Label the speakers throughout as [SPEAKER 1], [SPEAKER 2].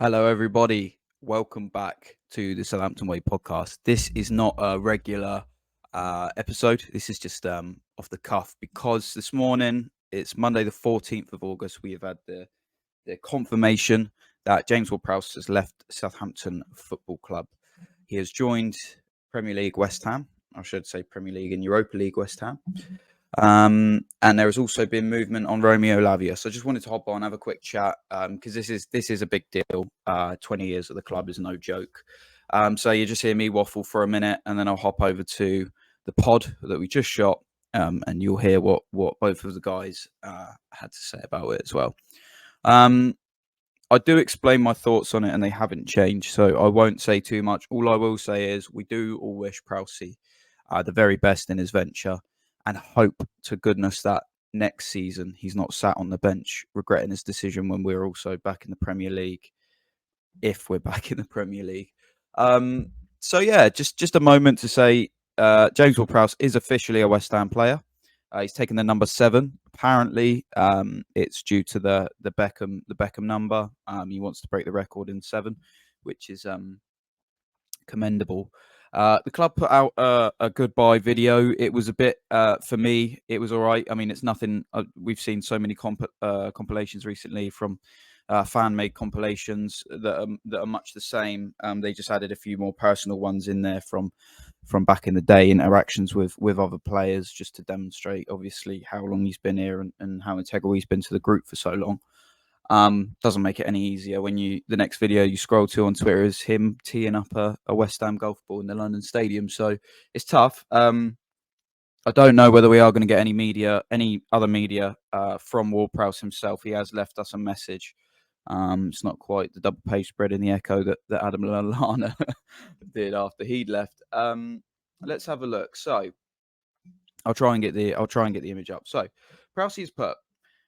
[SPEAKER 1] Hello, everybody. Welcome back to the Southampton Way Podcast. This is not a regular episode. This is just off the cuff because this morning, it's Monday, the 14th of August. We have had the confirmation that James-Ward-Prowse has left Southampton Football Club. He has joined Premier League West Ham. I should say Premier League and Europa League West Ham. And there has also been movement on Romeo Lavia. So I just wanted to hop on, have a quick chat, because this is a big deal. 20 years at the club is no joke. So you just hear me waffle for a minute, and then I'll hop over to the pod that we just shot, and you'll hear what both of the guys had to say about it as well. I do explain my thoughts on it, and they haven't changed, so I won't say too much. All I will say is we do all wish Prowse the very best in his venture, and hope to goodness that next season he's not sat on the bench regretting his decision when we're also back in the Premier League, if we're back in the Premier League. So yeah, just a moment to say James-Ward-Prowse is officially a West Ham player. He's taken the number 7. Apparently, it's due to the Beckham number. He wants to break the record in 7, which is commendable. The club put out a goodbye video. It was a bit, for me, it was all right. I mean, it's nothing. We've seen so many compilations recently from fan-made compilations that are much the same. They just added a few more personal ones in there from back in the day, interactions with other players, just to demonstrate, obviously, how long he's been here and how integral he's been to the group for so long. Doesn't make it any easier when the next video you scroll to on Twitter is him teeing up a West Ham golf ball in the London Stadium. So it's tough. I don't know whether we are going to get any other media from Ward-Prowse himself. He has left us a message. It's not quite the double page spread in the Echo that Adam Lallana did after he'd left. Let's have a look. So I'll try and get the image up. So Prowse has put,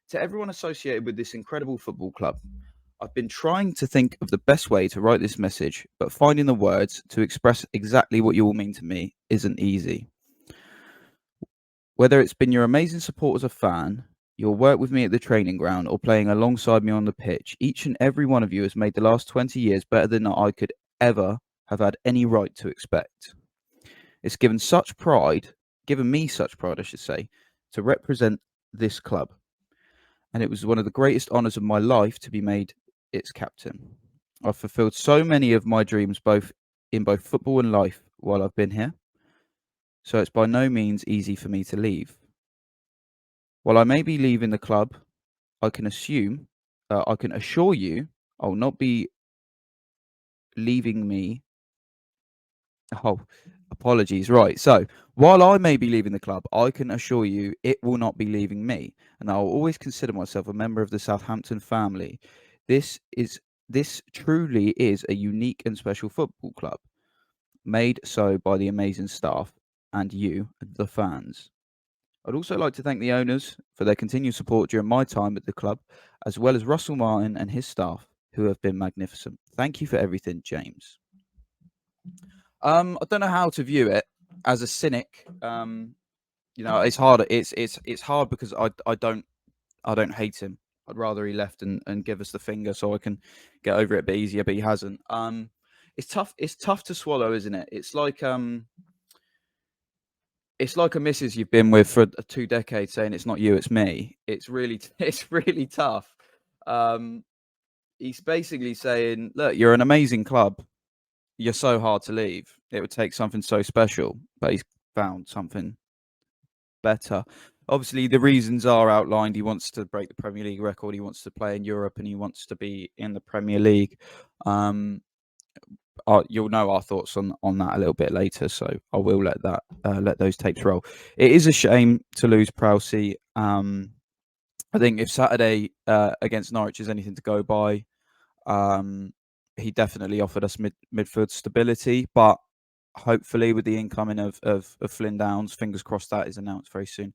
[SPEAKER 1] to everyone associated with this incredible football club, I've been trying to think of the best way to write this message, but finding the words to express exactly what you all mean to me isn't easy. Whether it's been your amazing support as a fan, your work with me at the training ground, or playing alongside me on the pitch, each and every one of you has made the last 20 years better than I could ever have had any right to expect. It's given me such pride, I should say, to represent this club. And it was one of the greatest honours of my life to be made its captain. I've fulfilled so many of my dreams, both football and life, while I've been here. So it's by no means easy for me to leave. While I may be leaving the club, I can assure you, I'll not be leaving me. Oh, apologies. Right. So while I may be leaving the club, I can assure you it will not be leaving me. And I'll always consider myself a member of the Southampton family. This truly is a unique and special football club, made so by the amazing staff and you, the fans. I'd also like to thank the owners for their continued support during my time at the club, as well as Russell Martin and his staff, who have been magnificent. Thank you for everything, James. I don't know how to view it as a cynic. It's hard. It's hard because I don't hate him. I'd rather he left and give us the finger so I can get over it a bit easier, but he hasn't. It's tough. It's tough to swallow, isn't it? It's like a missus you've been with for 2 decades saying it's not you, it's me. It's really tough. He's basically saying, look, you're an amazing club. You're so hard to leave. It would take something so special, but he's found something better. Obviously, the reasons are outlined. He wants to break the Premier League record. He wants to play in Europe, and he wants to be in the Premier League. You'll know our thoughts on that a little bit later, so I will let those tapes roll. It is a shame to lose Prowse. I think if Saturday against Norwich is anything to go by, he definitely offered us midfield stability, but hopefully with the incoming of Flynn Downs, fingers crossed that is announced very soon,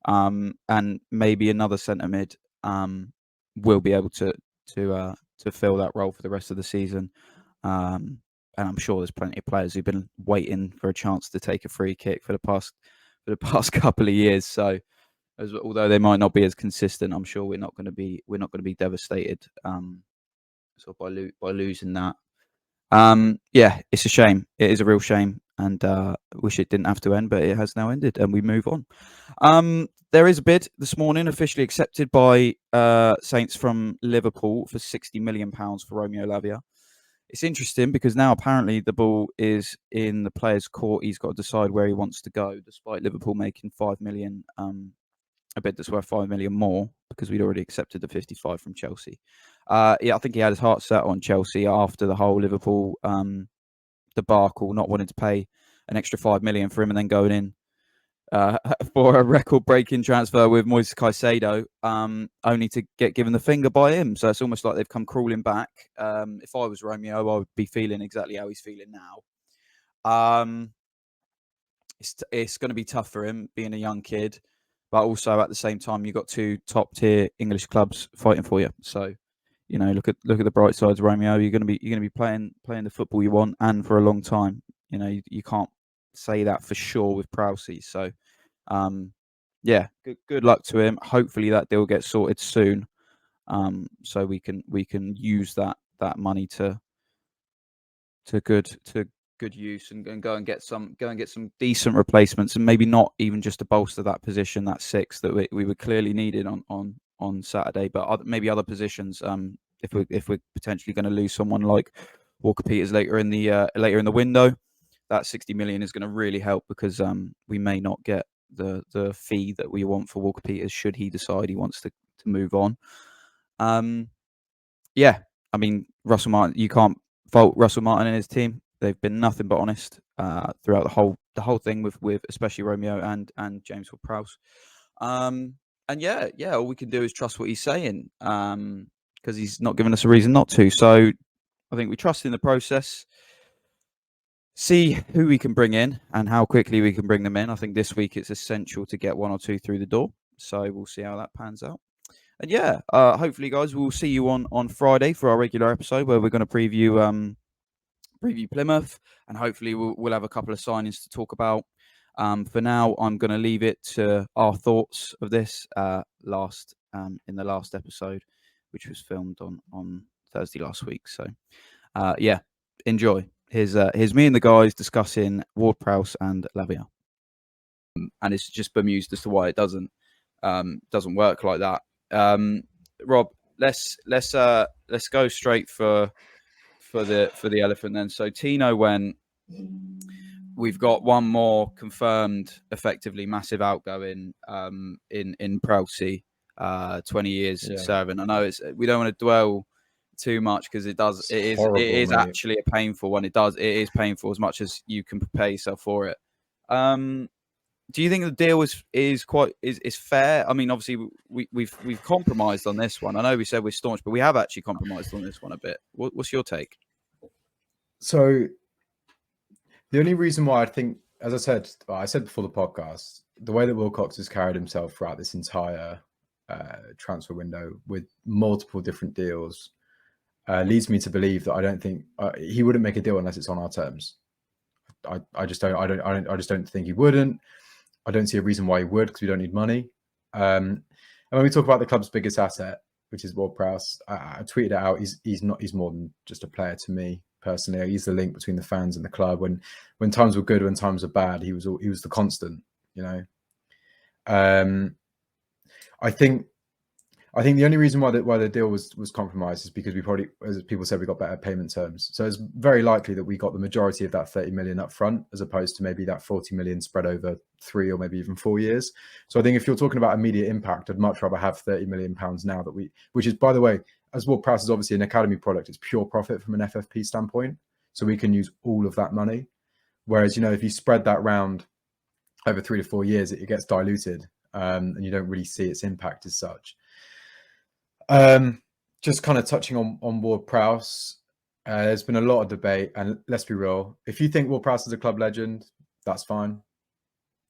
[SPEAKER 1] and maybe another centre mid, will be able to fill that role for the rest of the season. And I'm sure there's plenty of players who've been waiting for a chance to take a free kick for the past couple of years. So, although they might not be as consistent, I'm sure we're not going to be devastated So by losing that, yeah, it's a shame. It is a real shame, and wish it didn't have to end, but it has now ended, and we move on. There is a bid this morning officially accepted by Saints from Liverpool for £60 million for Romeo Lavia. It's interesting because now apparently the ball is in the player's court. He's got to decide where he wants to go, despite Liverpool making £5 million, a bid that's worth £5 million more, because we'd already accepted the 55 from Chelsea. Yeah, I think he had his heart set on Chelsea after the whole Liverpool debacle, not wanting to pay an extra £5 million for him and then going in for a record-breaking transfer with Moises Caicedo, only to get given the finger by him. So it's almost like they've come crawling back. If I was Romeo, I would be feeling exactly how he's feeling now. It's going to be tough for him being a young kid, but also at the same time you've got two top-tier English clubs fighting for you. So, you know, look at the bright sides, Romeo. You're going to be playing the football you want, and for a long time. You know, you can't say that for sure with Prowse. So, yeah, good luck to him. Hopefully that deal gets sorted soon, so we can use that money to good use and go and get some decent replacements, and maybe not even just to bolster that position, that six that we were clearly needed on Saturday, but maybe other positions. If we're potentially going to lose someone like Walker Peters later in the window, that 60 million is going to really help, because we may not get the fee that we want for Walker Peters should he decide he wants to move on. Yeah, I mean, Russell Martin, you can't fault Russell Martin and his team. They've been nothing but honest throughout the whole thing with especially Romeo and James-Ward-Prowse. And yeah, all we can do is trust what he's saying, because he's not giving us a reason not to. So I think we trust in the process, see who we can bring in and how quickly we can bring them in. I think this week it's essential to get one or two through the door. So we'll see how that pans out. And yeah, hopefully, guys, we'll see you on Friday for our regular episode where we're going to preview Plymouth, and hopefully we'll have a couple of signings to talk about. For now, I'm going to leave it to our thoughts of this in the last episode, which was filmed on Thursday last week. So yeah, enjoy. Here's me and the guys discussing Ward-Prowse and Lavia, and it's just bemused as to why it doesn't work like that. Rob, let's go straight for the elephant then. So Tino went. We've got one more confirmed, effectively massive outgoing in Prowse, 20 years serving. I know we don't want to dwell too much because it is actually a painful one. It is painful as much as you can prepare yourself for it. Do you think the deal is fair? I mean, obviously we've compromised on this one. I know we said we're staunch, but we have actually compromised on this one a bit. What's your take?
[SPEAKER 2] So the only reason why I think, as I said before the podcast, the way that Wilcox has carried himself throughout this entire transfer window with multiple different deals leads me to believe that I don't think he wouldn't make a deal unless it's on our terms. I just don't think he wouldn't. I don't see a reason why he would, because we don't need money. And when we talk about the club's biggest asset, which is Ward-Prowse, I tweeted it out. He's more than just a player to me personally. He's the link between the fans and the club. When times were good, when times were bad, he was the constant. You know, I think the only reason why the deal was compromised is because we probably, as people said, we got better payment terms. So it's very likely that we got the majority of that 30 million up front, as opposed to maybe that 40 million spread over 3 or maybe even 4 years. So I think if you're talking about immediate impact, I'd much rather have 30 million pounds now which is, by the way, as Ward-Prowse is obviously an academy product, it's pure profit from an FFP standpoint. So we can use all of that money. Whereas, you know, if you spread that round over 3 to 4 years, it gets diluted, and you don't really see its impact as such. Just kind of touching on Ward-Prowse, there's been a lot of debate, and let's be real. If you think Ward-Prowse is a club legend, that's fine.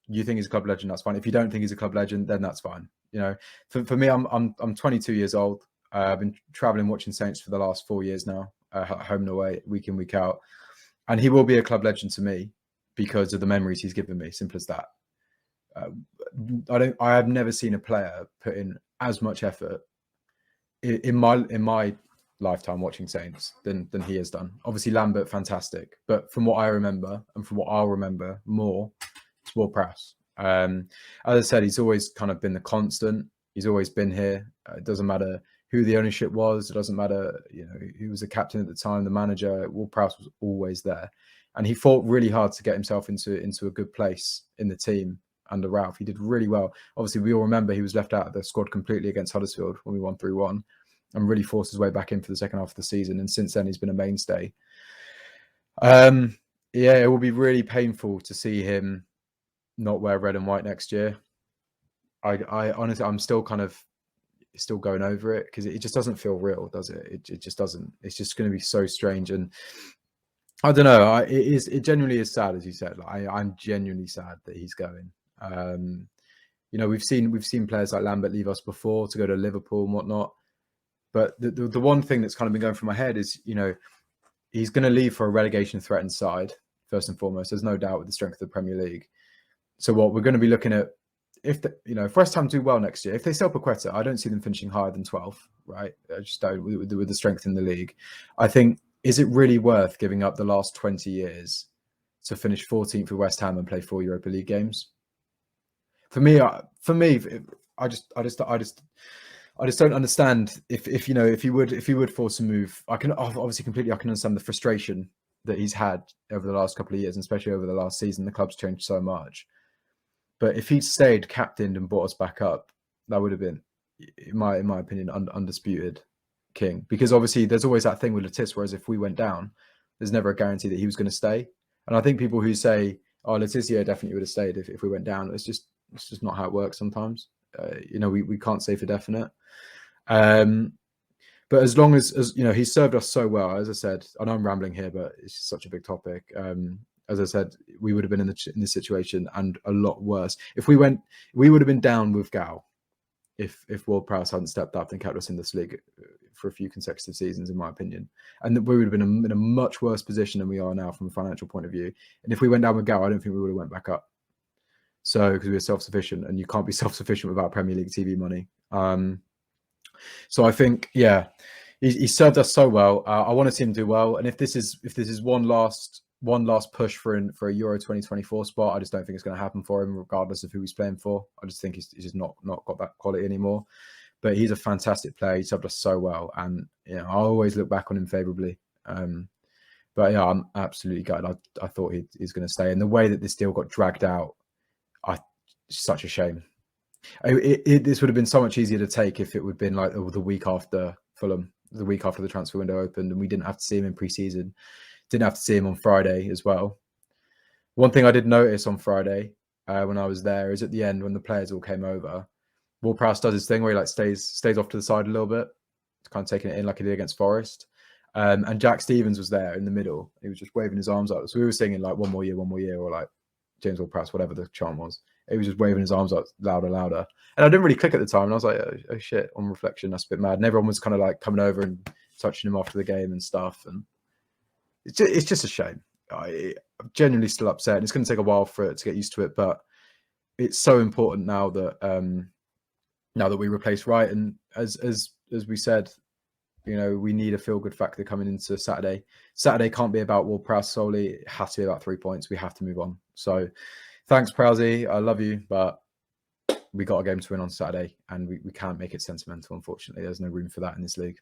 [SPEAKER 2] You think he's a club legend, that's fine. If you don't think he's a club legend, then that's fine. You know, for me, I'm 22 years old. I've been traveling watching Saints for the last 4 years now, home and away, week in, week out, and he will be a club legend to me because of the memories he's given me. Simple as that. I have never seen a player put in as much effort in my lifetime watching Saints than he has done. Obviously, Lambert, fantastic. But from what I remember, and from what I'll remember more, it's Ward-Prowse. As I said, he's always kind of been the constant. He's always been here. It doesn't matter who the ownership was. It doesn't matter, who was the captain at the time, the manager. Ward-Prowse was always there. And he fought really hard to get himself into a good place in the team under Ralph. He did really well. Obviously, we all remember he was left out of the squad completely against Huddersfield when we won 3-1. And really forced his way back in for the second half of the season. And since then, he's been a mainstay. It will be really painful to see him not wear red and white next year. I honestly, I'm still still going over it because it just doesn't feel real, does it? It just doesn't. It's just going to be so strange. And I don't know. It genuinely is sad, as you said. I'm genuinely sad that he's going. We've seen players like Lambert leave us before to go to Liverpool and whatnot. But the one thing that's kind of been going through my head is, he's going to leave for a relegation threatened side, first and foremost. There's no doubt with the strength of the Premier League. So what we're going to be looking at, if West Ham do well next year, if they sell Paqueta, I don't see them finishing higher than 12th, right? I just don't, with the strength in the league. I think, is it really worth giving up the last 20 years to finish 14th with West Ham and play 4 Europa League games? For me, I just don't understand if he would force a move. I can understand the frustration that he's had over the last couple of years, and especially over the last season. The club's changed so much. But if he'd stayed captained and brought us back up, that would have been, in my opinion, undisputed king. Because obviously there's always that thing with Letizia, whereas if we went down, there's never a guarantee that he was going to stay. And I think people who say, "Oh, Letizia definitely would have stayed if we went down," it's just not how it works sometimes. We can't say for definite. But as long as he's served us so well, as I said, I know I'm rambling here, but it's such a big topic. As I said, we would have been in this situation and a lot worse. We would have been down with Gal if Ward-Prowse hadn't stepped up and kept us in this league for a few consecutive seasons, in my opinion. And we would have been in a much worse position than we are now from a financial point of view. And if we went down with Gal, I don't think we would have went back up. So, because we were self-sufficient, and you can't be self-sufficient without Premier League TV money. So I think, he served us so well. I want to see him do well. And if this is one last push for a Euro 2024 spot, I just don't think it's going to happen for him, regardless of who he's playing for. I just think he's just not got that quality anymore. But he's a fantastic player. He served us so well, and I always look back on him favourably. But I'm absolutely gutted. I thought he's going to stay, and the way that this deal got dragged out, such a shame. This would have been so much easier to take if it would have been like the week after Fulham, the week after the transfer window opened, and we didn't have to see him in pre-season. Didn't have to see him on Friday as well. One thing I did notice on Friday when I was there is at the end when the players all came over, Ward-Prowse does his thing where he stays off to the side a little bit, kind of taking it in like he did against Forest. And Jack Stevens was there in the middle. He was just waving his arms up. So we were singing like one more year, or like James-Ward-Prowse, whatever the chant was. He was just waving his arms up louder. And I didn't really click at the time. And I was like, oh shit, on reflection, that's a bit mad. And everyone was kind of like coming over and touching him after the game and stuff. And it's just a shame. I'm genuinely still upset. And it's going to take a while for it to get used to it. But it's so important now that we replace Wright. And as we said, we need a feel-good factor coming into Saturday. Saturday can't be about Ward-Prowse solely. It has to be about 3 points. We have to move on. So thanks, Prowse. I love you, but we got a game to win on Saturday, and we can't make it sentimental, unfortunately. There's no room for that in this league.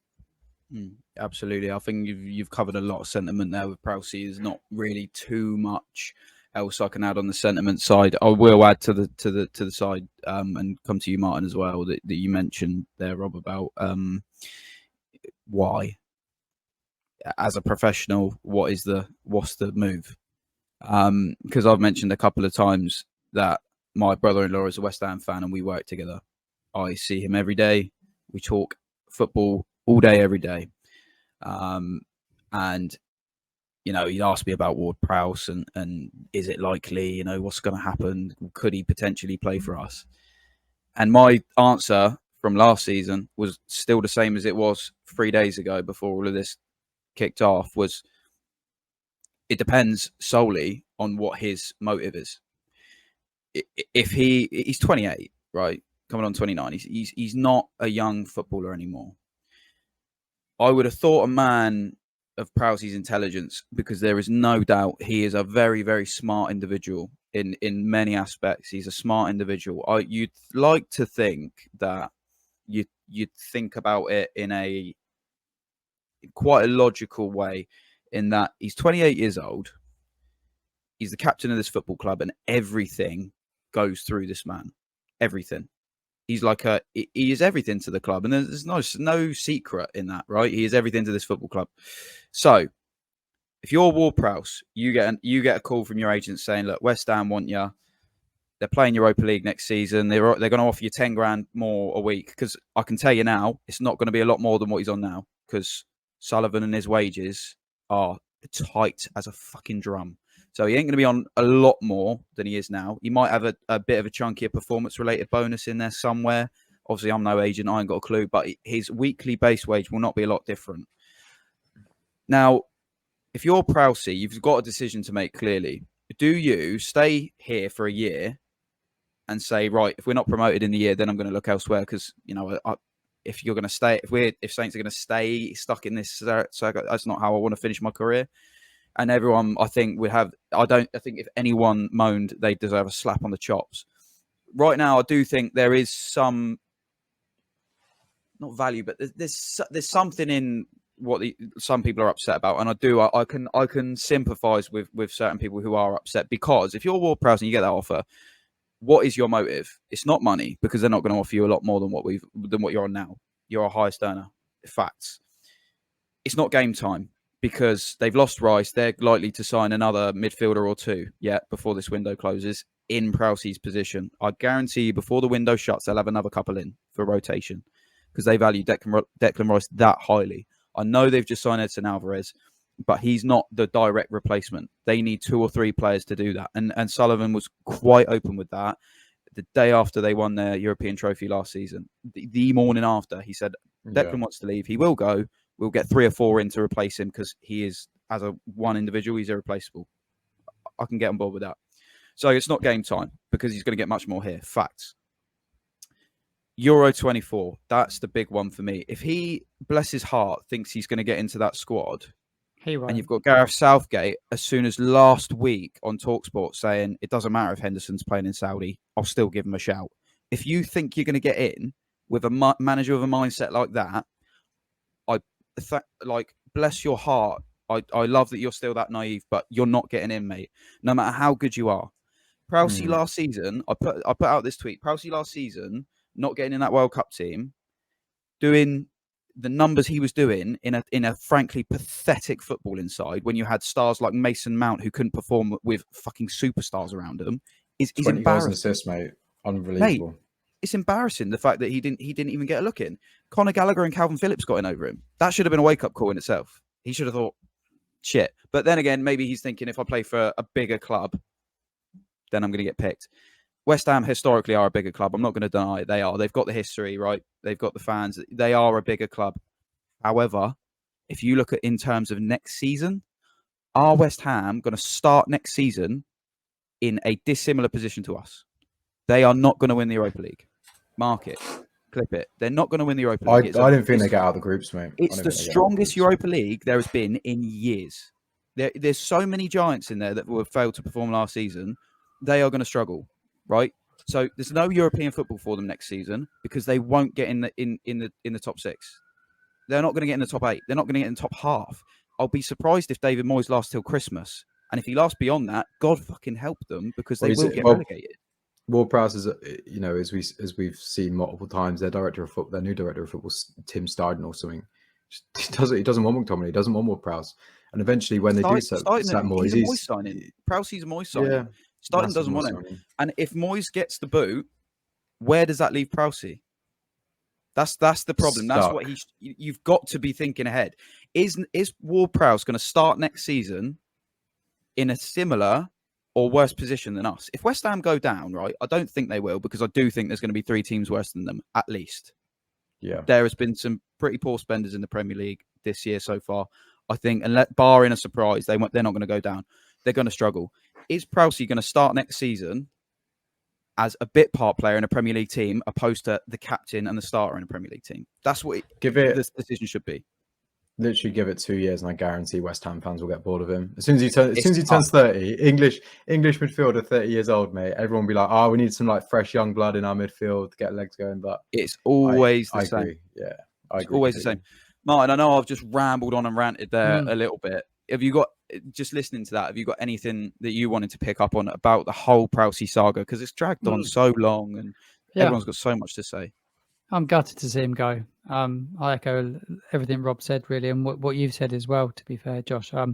[SPEAKER 1] Absolutely. I think you've covered a lot of sentiment there with Prowse. There's not really too much else I can add on the sentiment side. I will add to the side and come to you, Martin, as well, that you mentioned there, Rob, about why, as a professional, what's the move? Because I've mentioned a couple of times that my brother-in-law is a West Ham fan and we work together. I see him every day. We talk football all day, every day. And he asked me about Ward-Prowse and is it likely, what's going to happen? Could he potentially play for us? And my answer from last season was still the same as it was 3 days ago before all of this kicked off, was it depends solely on what his motive is. If he's 28, right? Coming on 29, he's not a young footballer anymore. I would have thought a man of Prowse's intelligence, because there is no doubt he is a very, very smart individual in many aspects. He's a smart individual. You'd like to think that you'd think about it in a quite a logical way, in that he's 28 years old. He's the captain of this football club, and everything goes through this man. Everything. He's like he is everything to the club, and there's no secret in that, right? He is everything to this football club. So, if you're Ward-Prowse, you get a call from your agent saying, "Look, West Ham want you. They're playing Europa League next season. They're going to offer you 10 grand more a week." Because I can tell you now, it's not going to be a lot more than what he's on now. Because Sullivan and his wages are tight as a fucking drum. So he ain't going to be on a lot more than he is now. He might have a bit of a chunkier performance-related bonus in there somewhere. Obviously, I'm no agent. I ain't got a clue. But his weekly base wage will not be a lot different. Now, if you're Prowse, you've got a decision to make clearly. Do you stay here for a year and say, right, if we're not promoted in the year, then I'm going to look elsewhere? Because, if you're going to stay, if Saints are going to stay stuck in this circle, that's not how I want to finish my career. And everyone, I think, would have. I think if anyone moaned, they deserve a slap on the chops. Right now, I do think there is some, not value, but there's something in what some people are upset about, and I can sympathise with certain people who are upset, because if you're Ward-Prowse and you get that offer, what is your motive? It's not money, because they're not going to offer you a lot more than what you're on now. You're a highest earner. Facts. It's not game time, because they've lost Rice. They're likely to sign another midfielder or two yet before this window closes in Prowse's position. I guarantee you, before the window shuts, they'll have another couple in for rotation, because they value Declan Rice that highly. I know they've just signed Edson Alvarez, but he's not the direct replacement. They need 2 or 3 players to do that. And Sullivan was quite open with that the day after they won their European trophy last season. The morning after, he said, Declan wants to leave. He will go. We'll get 3 or 4 in to replace him, because he is, as a one individual, he's irreplaceable. I can get on board with that. So it's not game time, because he's going to get much more here. Facts. Euro 24, that's the big one for me. If he, bless his heart, thinks he's going to get into that squad, and you've got Gareth Southgate, as soon as last week on TalkSport, saying it doesn't matter if Henderson's playing in Saudi, I'll still give him a shout. If you think you're going to get in with a manager with a mindset like that, bless your heart. I love that you're still that naive, but you're not getting in, mate. No matter how good you are. Prowse last season, I put out this tweet. Prowse last season, not getting in that World Cup team, doing the numbers he was doing in a frankly pathetic footballing side, when you had stars like Mason Mount who couldn't perform with fucking superstars around them, is embarrassing.
[SPEAKER 2] Goals and assists, mate. Unbelievable.
[SPEAKER 1] Mate, it's embarrassing, the fact that he didn't even get a look in. Conor Gallagher and Calvin Phillips got in over him. That should have been a wake-up call in itself. He should have thought, shit. But then again, maybe he's thinking, if I play for a bigger club, then I'm going to get picked. West Ham historically are a bigger club. I'm not going to deny it. They are. They've got the history, right? They've got the fans. They are a bigger club. However, if you look at in terms of next season, are West Ham going to start next season in a dissimilar position to us? They are not going to win the Europa League. Mark it. Clip it. They're not going to win the Europa League.
[SPEAKER 2] I don't think they get out of the groups, mate.
[SPEAKER 1] It's the strongest Europa League there has been in years. There's so many giants in there that will have failed to perform last season. They are going to struggle, right? So there's no European football for them next season, because they won't get in the top 6. They're not going to get in the top 8. They're not going to get in the top half. I'll be surprised if David Moyes lasts till Christmas. And if he lasts beyond that, God fucking help them, because they will get relegated.
[SPEAKER 2] Ward-Prowse is, as we've seen multiple times, their new director of football, Tim Steidten or something, he doesn't want McTominay, he doesn't want Ward-Prowse, and eventually when they do set Moyes,
[SPEAKER 1] he's a Moyes signing. Prowse's a Moyes signing. Yeah, Steidten doesn't want him, and if Moyes gets the boot, where does that leave Prowse? That's the problem. Stuck. That's what you've got to be thinking ahead. Is Ward-Prowse going to start next season in a similar or worse position than us? If West Ham go down, right, I don't think they will, because I do think there's going to be 3 teams worse than them, at least.
[SPEAKER 2] Yeah.
[SPEAKER 1] There has been some pretty poor spenders in the Premier League this year so far. I think, and barring a surprise, they're not going to go down. They're going to struggle. Is Prowse going to start next season as a bit part player in a Premier League team, opposed to the captain and the starter in a Premier League team? That's what the decision should be.
[SPEAKER 2] Literally give it 2 years, and I guarantee West Ham fans will get bored of him. As soon as he turns
[SPEAKER 1] tough.
[SPEAKER 2] 30, English midfielder, 30 years old, mate. Everyone will be like, "Oh, we need some like fresh young blood in our midfield to get legs going." But
[SPEAKER 1] It's always the
[SPEAKER 2] I
[SPEAKER 1] same.
[SPEAKER 2] agree. Yeah, I
[SPEAKER 1] It's
[SPEAKER 2] agree.
[SPEAKER 1] always the same. Martin, I know I've just rambled on and ranted there
[SPEAKER 3] Mm.
[SPEAKER 1] a little bit. Have you got, just listening to that, have you got anything that you wanted to pick up on about the whole Prowse saga? Because it's dragged on so long and everyone's got so much to say.
[SPEAKER 3] I'm gutted to see him go. I echo everything Rob said, really, and what you've said as well, to be fair, Josh. I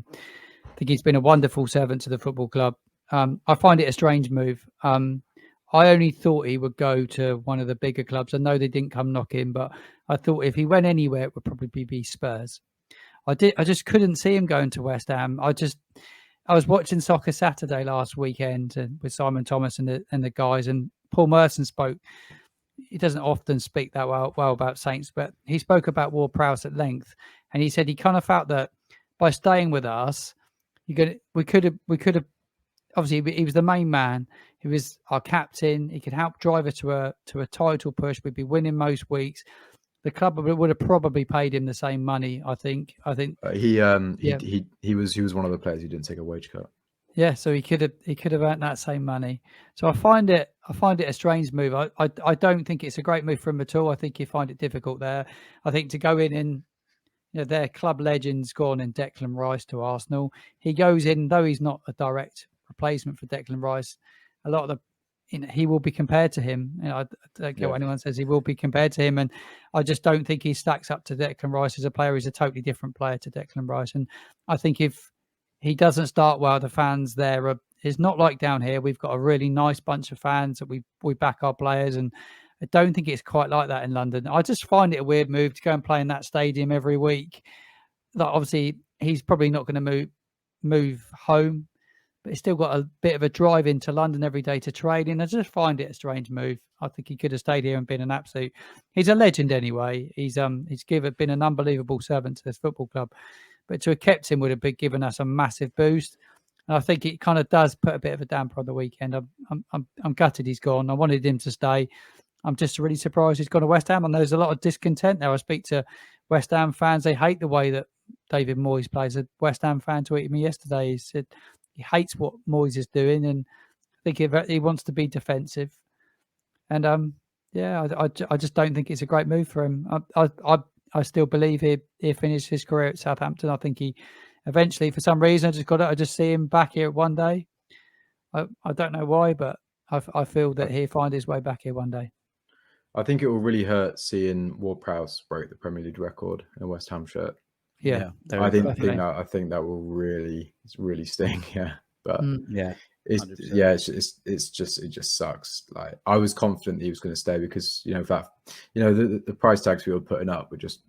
[SPEAKER 3] think he's been a wonderful servant to the football club. I find it a strange move. I only thought he would go to one of the bigger clubs. I know they didn't come knocking, but I thought if he went anywhere, it would probably be Spurs. I just couldn't see him going to West Ham. I was watching Soccer Saturday last weekend with Simon Thomas and the guys, and Paul Merson spoke. He doesn't often speak that well about Saints, but he spoke about Ward-Prowse at length, and he said he kind of felt that by staying with us, we could have. Obviously, he was the main man. He was our captain. He could help drive us to a title push. We'd be winning most weeks. The club would have probably paid him the same money. I think
[SPEAKER 2] he was one of the players who didn't take a wage cut.
[SPEAKER 3] Yeah, so he could have earned that same money. So I find it a strange move. I don't think it's a great move for him at all. I think you find it difficult there. I think to go in and their club legend's gone in Declan Rice to Arsenal. He goes in, though he's not a direct replacement for Declan Rice. A lot of he will be compared to him. I don't care what anyone says. He will be compared to him, and I just don't think he stacks up to Declan Rice as a player. He's a totally different player to Declan Rice, and I think if he doesn't start well, the fans there it's not like down here. We've got a really nice bunch of fans that we back our players, and I don't think it's quite like that in London. I just find it a weird move to go and play in that stadium every week. Like, obviously, he's probably not going to move home, but he's still got a bit of a drive into London every day to training. I just find it a strange move. I think he could have stayed here and been an absolute. He's a legend anyway. He's been an unbelievable servant to this football club. But to have kept him would have given us a massive boost. And I think it kind of does put a bit of a damper on the weekend. I'm gutted he's gone. I wanted him to stay. I'm just really surprised he's gone to West Ham. And there's a lot of discontent there. I speak to West Ham fans. They hate the way that David Moyes plays. A West Ham fan tweeted me yesterday. He said he hates what Moyes is doing, and I think he wants to be defensive. And I just don't think it's a great move for him. I still believe he finished his career at Southampton. I think he eventually, for some reason, I just see him back here one day. I don't know why, but I feel that he'll find his way back here one day.
[SPEAKER 2] I think it will really hurt seeing Ward-Prowse break the Premier League record in a West Ham shirt.
[SPEAKER 3] Yeah,
[SPEAKER 2] I think that will really sting. Yeah, but it just sucks. Like, I was confident that he was going to stay because the price tags we were putting up were just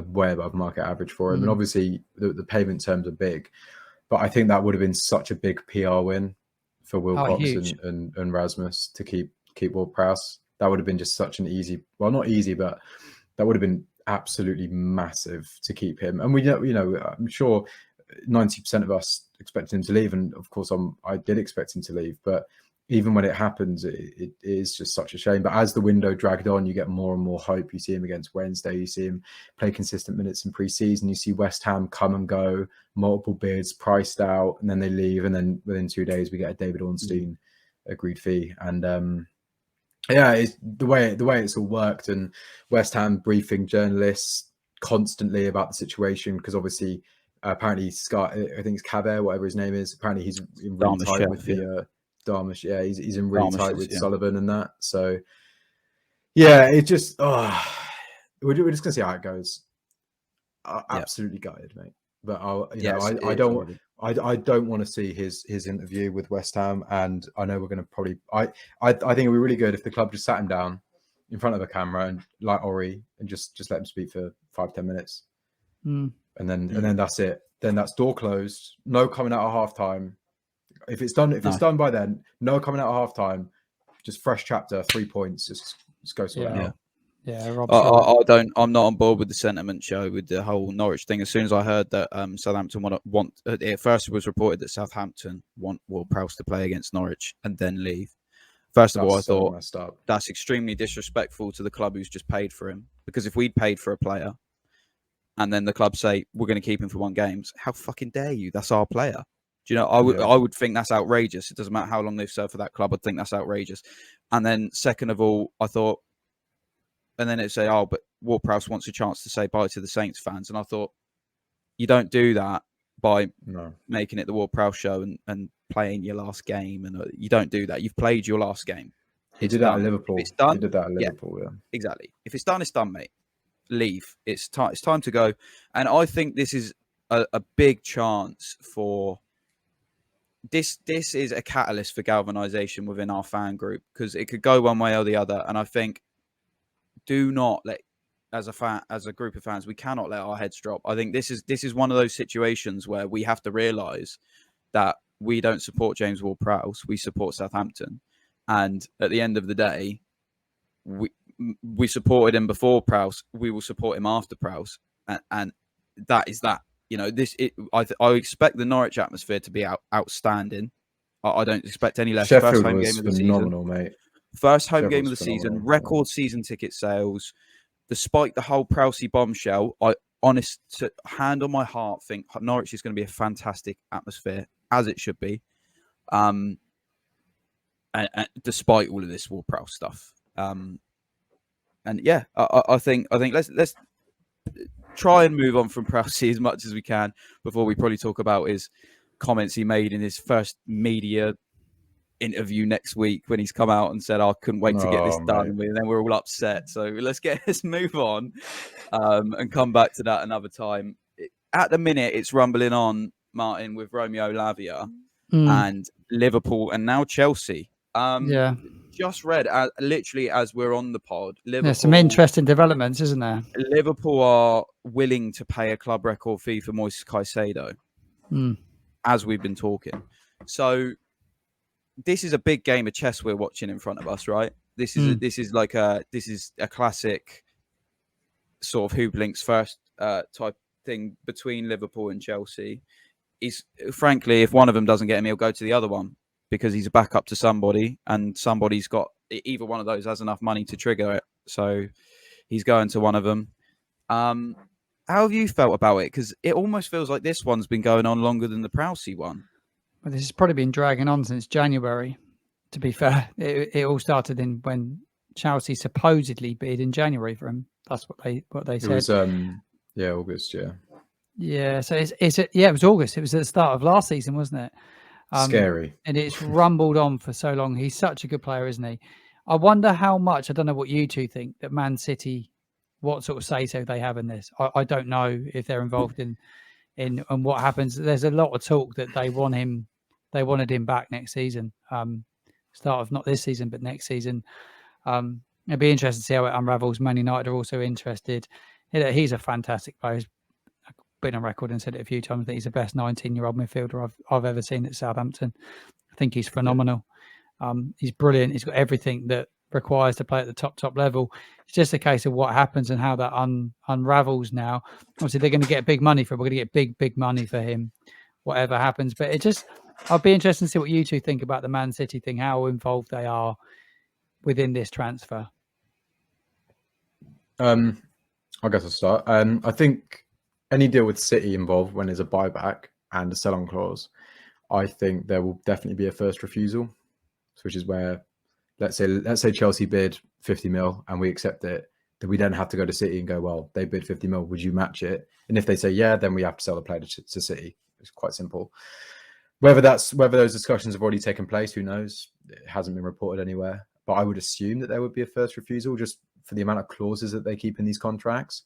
[SPEAKER 2] way above market average for him, and obviously the payment terms are big. But I think that would have been such a big PR win for Wilcox and Rasmus to keep Ward-Prowse. That would have been just such an easy, well, not easy, but that would have been absolutely massive to keep him. And we know, I'm sure 90% of us expected him to leave, and of course I did expect him to leave. But even when it happens, it is just such a shame. But as the window dragged on, you get more and more hope. You see him against Wednesday. You see him play consistent minutes in pre-season. You see West Ham come and go, multiple bids priced out, and then they leave. And then within 2 days, we get a David Ornstein agreed fee. And it's the way it's all worked. And West Ham briefing journalists constantly about the situation, because obviously, apparently Scott, I think it's Caver, whatever his name is. Apparently he's in really tight with the Darmish. Yeah, he's in really tight with Sullivan and that. So yeah, it just we're just gonna see how it goes. Absolutely gutted, mate. But I don't want to see his interview with West Ham, and I know we're going to probably. I think it'd be really good if the club just sat him down in front of a camera and like Ori and just let him speak for 5-10 minutes, and then that's it. Then that's door closed. No coming out at half time. If it's done by then, no coming out at half time. Just fresh chapter, 3 points. Just go sort it out.
[SPEAKER 3] Yeah, Rob,
[SPEAKER 1] I'm not on board with the sentiment show with the whole Norwich thing. As soon as I heard that Southampton want at first it was reported that Southampton want Ward-Prowse to play against Norwich and then leave. First of all, I thought that's extremely disrespectful to the club who's just paid for him. Because if we'd paid for a player and then the club say we're going to keep him for 1 game. How fucking dare you? That's our player. Do you know? I would think that's outrageous. It doesn't matter how long they've served for that club. I'd think that's outrageous. And then second of all, I thought, and then it'd say, oh, but Ward-Prowse wants a chance to say bye to the Saints fans, and I thought, you don't do that by making it the Ward-Prowse show and playing your last game, and you don't do that. You've played your last game.
[SPEAKER 2] He did that at Liverpool.
[SPEAKER 1] If it's done,
[SPEAKER 2] he did that at Liverpool. Yeah,
[SPEAKER 1] exactly. If it's done, it's done, mate. Leave. It's time to go. And I think this is a big chance for this. This is a catalyst for galvanization within our fan group, because it could go one way or the other. And I think, do not let, as a group of fans, we cannot let our heads drop. I think this is one of those situations where we have to realise that we don't support James-Ward-Prowse, we support Southampton, and at the end of the day, we supported him before Prowse, we will support him after Prowse, and that is that. You know, I expect the Norwich atmosphere to be outstanding. I don't expect any less.
[SPEAKER 2] Sheffield
[SPEAKER 1] First home
[SPEAKER 2] was
[SPEAKER 1] game of the
[SPEAKER 2] phenomenal,
[SPEAKER 1] season.
[SPEAKER 2] mate.
[SPEAKER 1] First home
[SPEAKER 2] Sheffield
[SPEAKER 1] game of the
[SPEAKER 2] was
[SPEAKER 1] season,
[SPEAKER 2] phenomenal.
[SPEAKER 1] record season ticket sales. Despite the whole Prowsey bombshell, I hand on my heart think Norwich is going to be a fantastic atmosphere, as it should be. And despite all of this Ward-Prowse stuff, and yeah, I think let's try and move on from Prowsey as much as we can before we probably talk about his comments he made in his first media interview next week, when he's come out and said, I couldn't wait to get this done, and then we're all upset. So let's move on and come back to that another time. At the minute, it's rumbling on, Martin, with Romeo Lavia and Liverpool and now Chelsea. Just read, literally as we're on the pod, Liverpool,
[SPEAKER 3] there's some interesting developments, isn't there?
[SPEAKER 1] Liverpool are willing to pay a club record fee for Moises Caicedo, as we've been talking. So this is a big game of chess we're watching in front of us, right? This is a classic sort of who blinks first type thing between Liverpool and Chelsea. Frankly, if one of them doesn't get him, he'll go to the other one, because he's a backup to somebody, and somebody's got, either one of those has enough money to trigger it. So he's going to one of them. How have you felt about it? Because it almost feels like this one's been going on longer than the Prowsey one.
[SPEAKER 3] Well, this has probably been dragging on since January, to be fair. It all started when Chelsea supposedly bid in January for him. That's what they said.
[SPEAKER 2] It was August, yeah.
[SPEAKER 3] Yeah, so it was August. It was at the start of last season, wasn't it?
[SPEAKER 2] Scary.
[SPEAKER 3] And it's rumbled on for so long. He's such a good player, isn't he? I wonder how much, I don't know what you two think, that Man City, what sort of say-so they have in this. I don't know if they're involved in what happens. There's a lot of talk that they wanted him back next season. Start of not this season, but next season. It'd be interesting to see how it unravels. Man United are also interested. He's a fantastic player. He's been on record and said it a few times that he's the best 19-year-old midfielder I've ever seen at Southampton. I think he's phenomenal. He's brilliant. He's got everything that requires to play at the top level. It's just a case of what happens and how that unravels now. Obviously, they're going to get big money for him. We're going to get big money for him, whatever happens. But I'll be interested to see what you two think about the Man City thing, how involved they are within this transfer.
[SPEAKER 2] I guess I'll start. I think any deal with City involved when there's a buyback and a sell-on clause, I think there will definitely be a first refusal, which is where, let's say Chelsea bid 50 mil and we accept it, then we then have to go to City and go, well, they bid 50 mil, would you match it? And if they say yeah, then we have to sell the player to City. It's quite simple. Whether those discussions have already taken place, who knows? It hasn't been reported anywhere. But I would assume that there would be a first refusal just for the amount of clauses that they keep in these contracts.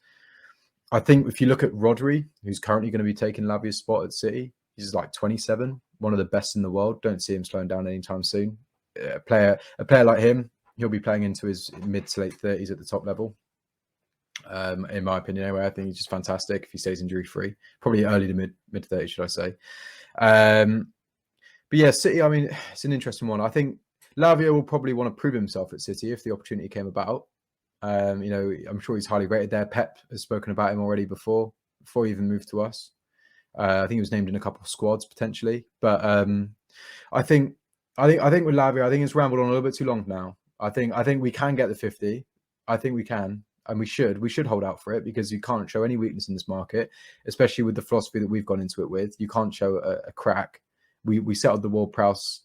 [SPEAKER 2] I think if you look at Rodri, who's currently going to be taking Lavia's spot at City, he's like 27, one of the best in the world. Don't see him slowing down anytime soon. A player like him, he'll be playing into his mid to late 30s at the top level. In my opinion, anyway, I think he's just fantastic if he stays injury free. Probably early to mid 30s, should I say? But yeah, City. I mean, it's an interesting one. I think Lavia will probably want to prove himself at City if the opportunity came about. I'm sure he's highly rated there. Pep has spoken about him already before he even moved to us. I think he was named in a couple of squads potentially. But I think with Lavia, I think it's rambled on a little bit too long now. I think we can get the 50. I think we can. and we should hold out for it, because you can't show any weakness in this market, especially with the philosophy that we've gone into it with. You can't show a crack. We settled the Ward-Prowse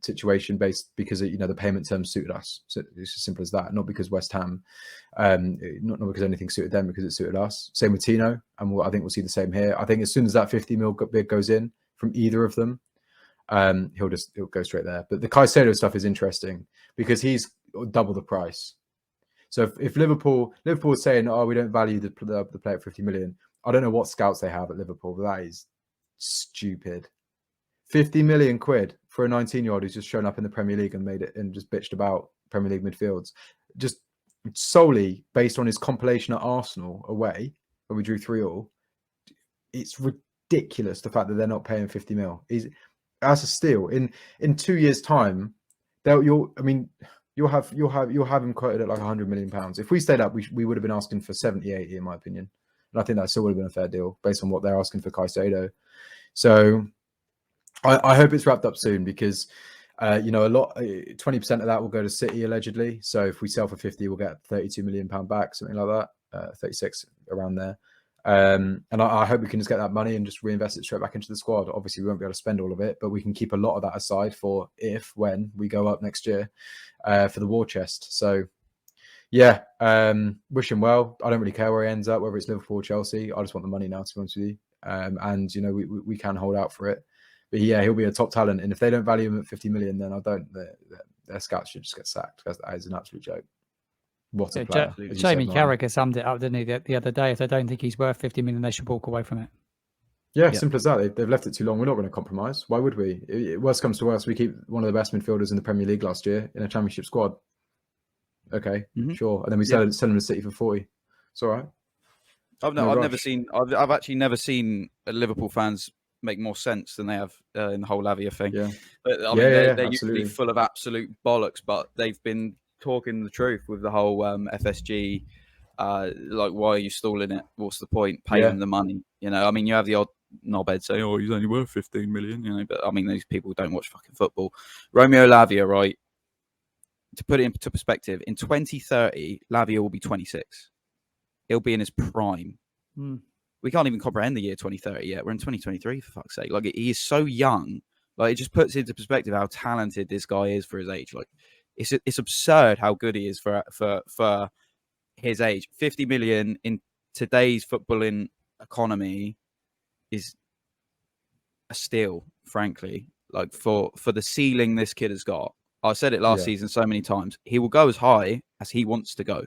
[SPEAKER 2] situation because the payment terms suited us. So it's as simple as that. Not because West Ham, not because anything suited them, because it suited us. Same with Tino, and I think we'll see the same here. I think as soon as that 50 mil bid goes in from either of them, he'll go straight there. But the Caicedo stuff is interesting because he's double the price. So if Liverpool is saying, "Oh, we don't value the player at 50 million," I don't know what scouts they have at Liverpool, but that is stupid. 50 million quid for a 19-year-old who's just shown up in the Premier League and made it and just bitched about Premier League midfields, just solely based on his compilation at Arsenal away when we drew 3-3. It's ridiculous the fact that they're not paying 50 mil. That's a steal. In 2 years' time, you'll have him quoted at like 100 million pounds. If we stayed up, we would have been asking for 70, 80, in my opinion. And I think that still would have been a fair deal based on what they're asking for Caicedo. So I hope it's wrapped up soon, because 20% of that will go to City allegedly. So if we sell for 50, we'll get 32 million pound back, something like that, 36 around there. And I hope we can just get that money and just reinvest it straight back into the squad. Obviously, we won't be able to spend all of it, but we can keep a lot of that aside for when we go up next year for the war chest. So, yeah, wish him well. I don't really care where he ends up, whether it's Liverpool or Chelsea. I just want the money now, to be honest with you. And we can hold out for it. But yeah, he'll be a top talent. And if they don't value him at 50 million, then I don't. Their scouts should just get sacked. That is an absolute joke. What a player.
[SPEAKER 3] Jamie Carragher summed it up, didn't he, the other day? If they don't think he's worth 50 million, they should walk away from it.
[SPEAKER 2] Yeah, simple as that. They've left it too long. We're not going to compromise. Why would we? Worst comes to worst, we keep one of the best midfielders in the Premier League last year in a Championship squad. Okay, sure. And then we sell him to City for 40. It's all right.
[SPEAKER 1] I've actually never seen Liverpool fans make more sense than they have in the whole Lavia thing.
[SPEAKER 2] Yeah.
[SPEAKER 1] But they're usually full of absolute bollocks, but they've been talking the truth with the whole FSG. Like, why are you stalling it? What's the point? Pay them the money. You have the odd knobhead saying, "Oh, he's only worth 15 million." But these people don't watch fucking football. Romeo Lavia, right? To put it into perspective, in 2030, Lavia will be 26. He'll be in his prime. We can't even comprehend the year 2030 yet. We're in 2023, for fuck's sake. Like, he is so young. Like, it just puts into perspective how talented this guy is for his age. Like, it's absurd how good he is for his age. 50 million in today's footballing economy is a steal, frankly. Like, for the ceiling this kid has got. I said it last season so many times. He will go as high as he wants to go.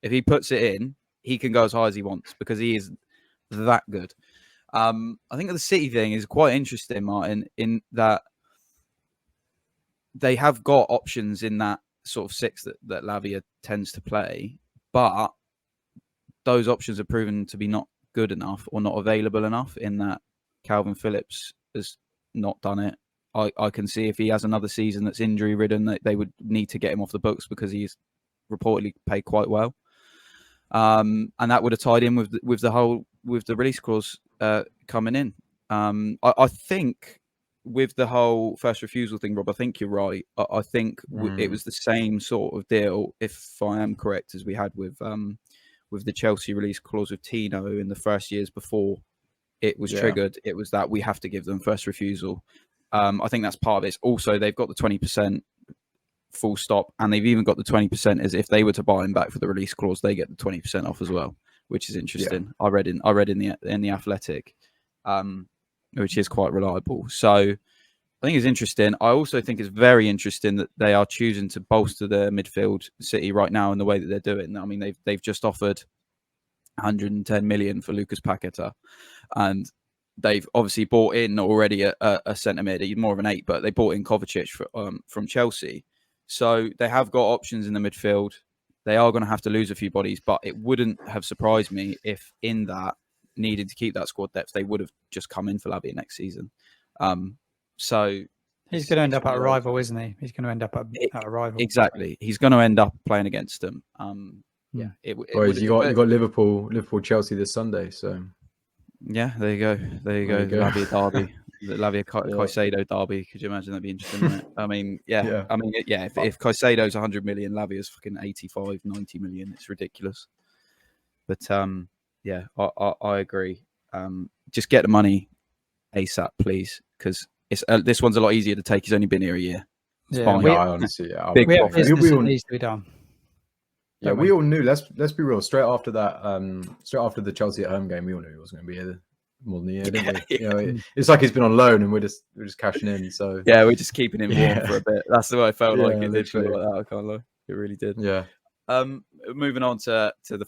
[SPEAKER 1] If he puts it in, he can go as high as he wants, because he is that good. I think the City thing is quite interesting, Martin, in that they have got options in that sort of six that Lavia tends to play, but those options are proven to be not good enough or not available enough, in that Calvin Phillips has not done it. I can see if he has another season that's injury ridden, that they would need to get him off the books, because he's reportedly paid quite well. And that would have tied in with the release clause coming in. I think with the whole first refusal thing, Rob, I think you're right. I think it was the same sort of deal, if I am correct, as we had with the Chelsea release clause with Tino in the first years before it was triggered. It was that we have to give them first refusal. I think that's part of it. Also, they've got the 20% full stop, and they've even got the 20% as if they were to buy him back for the release clause, they get the 20% off as well, which is interesting. I read in the Athletic, which is quite reliable. So I think it's interesting. I also think it's very interesting that they are choosing to bolster their midfield, City, right now in the way that they're doing. They've just offered 110 million for Lucas Paqueta, and they've obviously bought in already a centre mid. He's more of an 8, but they bought in Kovacic from Chelsea. So they have got options in the midfield. They are going to have to lose a few bodies, but it wouldn't have surprised me if in that needed to keep that squad depth, they would have just come in for Lavia next season. So
[SPEAKER 3] he's going to end up at a rival, isn't he? He's going to end up at a rival.
[SPEAKER 1] Exactly. He's going to end up playing against them. Yeah.
[SPEAKER 2] You got Liverpool, Chelsea this Sunday. So
[SPEAKER 1] yeah, there you go. Lavia derby. The Lavia Caicedo derby. Could you imagine? That'd be interesting, wouldn't it? I mean, yeah. I mean, yeah. If Caicedo's 100 million, Lavia's fucking 85, 90 million. It's ridiculous. But yeah, I agree. Just get the money ASAP, please, because it's this one's a lot easier to take. He's only been here a year. It's fine.
[SPEAKER 2] I honestly,
[SPEAKER 1] Big
[SPEAKER 3] we have
[SPEAKER 1] profit.
[SPEAKER 3] business that needs to be done.
[SPEAKER 2] Yeah, we all knew. Let's be real. Straight after that, straight after the Chelsea at home game, we all knew he wasn't going to be here more than a year, didn't we? You know, it's like he's been on loan, and we're just cashing in. So
[SPEAKER 1] yeah, we're just keeping him warm for a bit. That's the way I felt like it did feel
[SPEAKER 2] literally.
[SPEAKER 1] like that. I can't lie, it really did.
[SPEAKER 2] Yeah.
[SPEAKER 1] Moving on to the